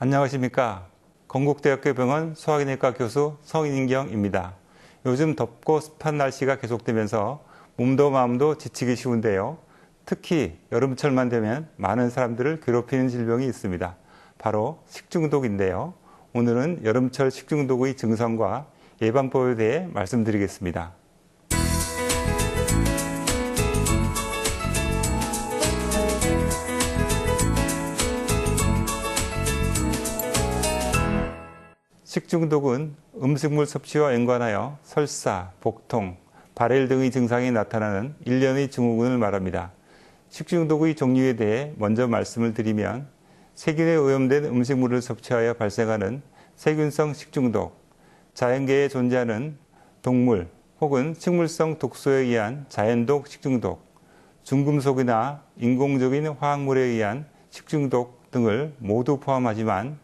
안녕하십니까. 건국대학교 병원 소화기내과 교수 성인경입니다. 요즘 덥고 습한 날씨가 계속되면서 몸도 마음도 지치기 쉬운데요. 특히 여름철만 되면 많은 사람들을 괴롭히는 질병이 있습니다. 바로 식중독인데요. 오늘은 여름철 식중독의 증상과 예방법에 대해 말씀드리겠습니다. 식중독은 음식물 섭취와 연관하여 설사, 복통, 발열 등의 증상이 나타나는 일련의 증후군을 말합니다. 식중독의 종류에 대해 먼저 말씀을 드리면 세균에 오염된 음식물을 섭취하여 발생하는 세균성 식중독, 자연계에 존재하는 동물 혹은 식물성 독소에 의한 자연독 식중독, 중금속이나 인공적인 화학물에 의한 식중독 등을 모두 포함하지만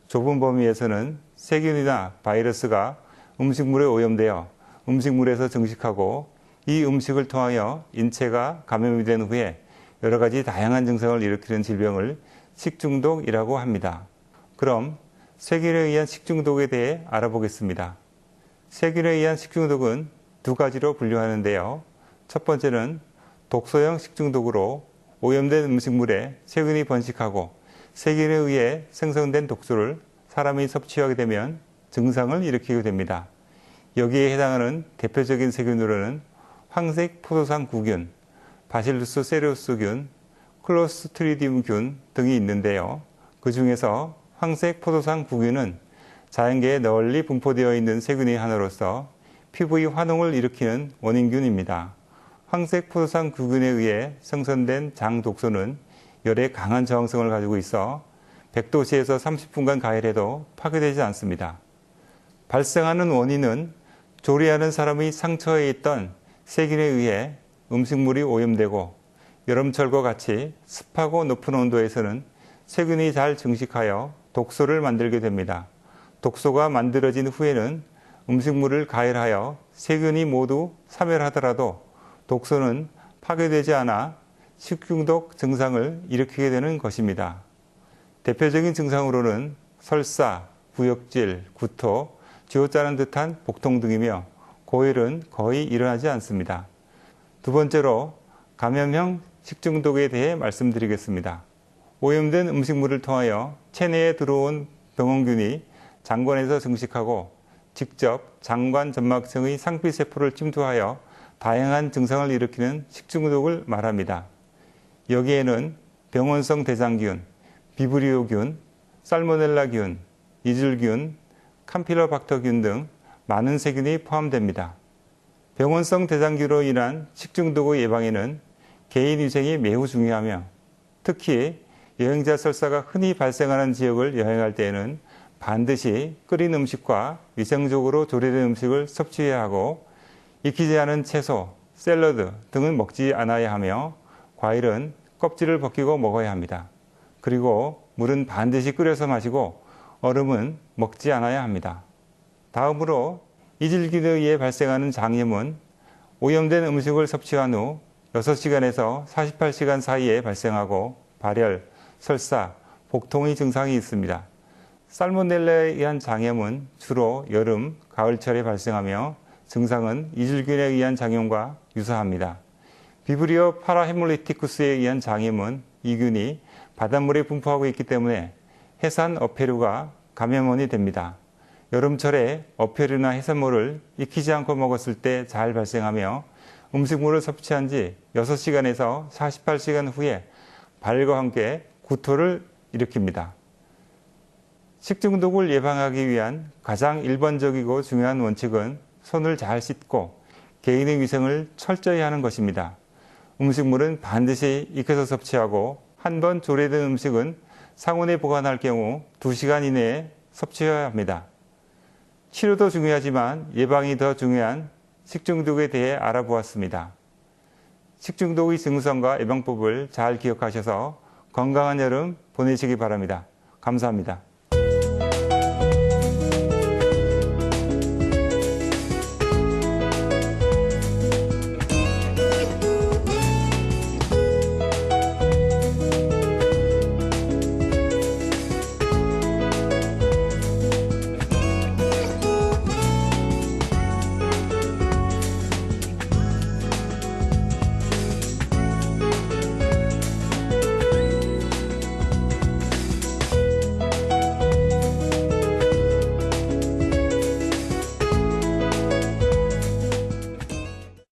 좁은 범위에서는 세균이나 바이러스가 음식물에 오염되어 음식물에서 증식하고 이 음식을 통하여 인체가 감염이 된 후에 여러 가지 다양한 증상을 일으키는 질병을 식중독이라고 합니다. 그럼 세균에 의한 식중독에 대해 알아보겠습니다. 세균에 의한 식중독은 두 가지로 분류하는데요. 첫 번째는 독소형 식중독으로 오염된 음식물에 세균이 번식하고 세균에 의해 생성된 독소를 사람이 섭취하게 되면 증상을 일으키게 됩니다. 여기에 해당하는 대표적인 세균으로는 황색 포도상구균, 바실루스 세레우스균, 클로스트리디움균 등이 있는데요. 그 중에서 황색 포도상구균은 자연계에 널리 분포되어 있는 세균의 하나로서 피부의 화농을 일으키는 원인균입니다. 황색 포도상구균에 의해 생성된 장독소는 열에 강한 저항성을 가지고 있어 100도씨에서 30분간 가열해도 파괴되지 않습니다. 발생하는 원인은 조리하는 사람의 상처에 있던 세균에 의해 음식물이 오염되고 여름철과 같이 습하고 높은 온도에서는 세균이 잘 증식하여 독소를 만들게 됩니다. 독소가 만들어진 후에는 음식물을 가열하여 세균이 모두 사멸하더라도 독소는 파괴되지 않아 식중독 증상을 일으키게 되는 것입니다. 대표적인 증상으로는 설사, 구역질, 구토, 쥐어짜는 듯한 복통 등이며 고열은 거의 일어나지 않습니다. 두 번째로 감염형 식중독에 대해 말씀드리겠습니다. 오염된 음식물을 통하여 체내에 들어온 병원균이 장관에서 증식하고 직접 장관 점막층의 상피세포를 침투하여 다양한 증상을 일으키는 식중독을 말합니다. 여기에는 병원성 대장균, 비브리오균, 살모넬라균, 이즐균, 캄필로박터균 등 많은 세균이 포함됩니다. 병원성 대장균으로 인한 식중독의 예방에는 개인 위생이 매우 중요하며 특히 여행자 설사가 흔히 발생하는 지역을 여행할 때에는 반드시 끓인 음식과 위생적으로 조리된 음식을 섭취해야 하고 익히지 않은 채소, 샐러드 등은 먹지 않아야 하며 과일은 껍질을 벗기고 먹어야 합니다. 그리고 물은 반드시 끓여서 마시고 얼음은 먹지 않아야 합니다. 다음으로 이즐균에 의해 발생하는 장염은 오염된 음식을 섭취한 후 6시간에서 48시간 사이에 발생하고 발열, 설사, 복통의 증상이 있습니다. 살모넬라에 의한 장염은 주로 여름, 가을철에 발생하며 증상은 이즐균에 의한 장염과 유사합니다. 비브리오 파라헤몰리티쿠스에 의한 장염은 이 균이 바닷물에 분포하고 있기 때문에 해산 어패류가 감염원이 됩니다. 여름철에 어패류나 해산물을 익히지 않고 먹었을 때 잘 발생하며 음식물을 섭취한 지 6시간에서 48시간 후에 발열과 함께 구토를 일으킵니다. 식중독을 예방하기 위한 가장 일반적이고 중요한 원칙은 손을 잘 씻고 개인의 위생을 철저히 하는 것입니다. 음식물은 반드시 익혀서 섭취하고 한 번 조리된 음식은 상온에 보관할 경우 2시간 이내에 섭취해야 합니다. 치료도 중요하지만 예방이 더 중요한 식중독에 대해 알아보았습니다. 식중독의 증상과 예방법을 잘 기억하셔서 건강한 여름 보내시기 바랍니다. 감사합니다.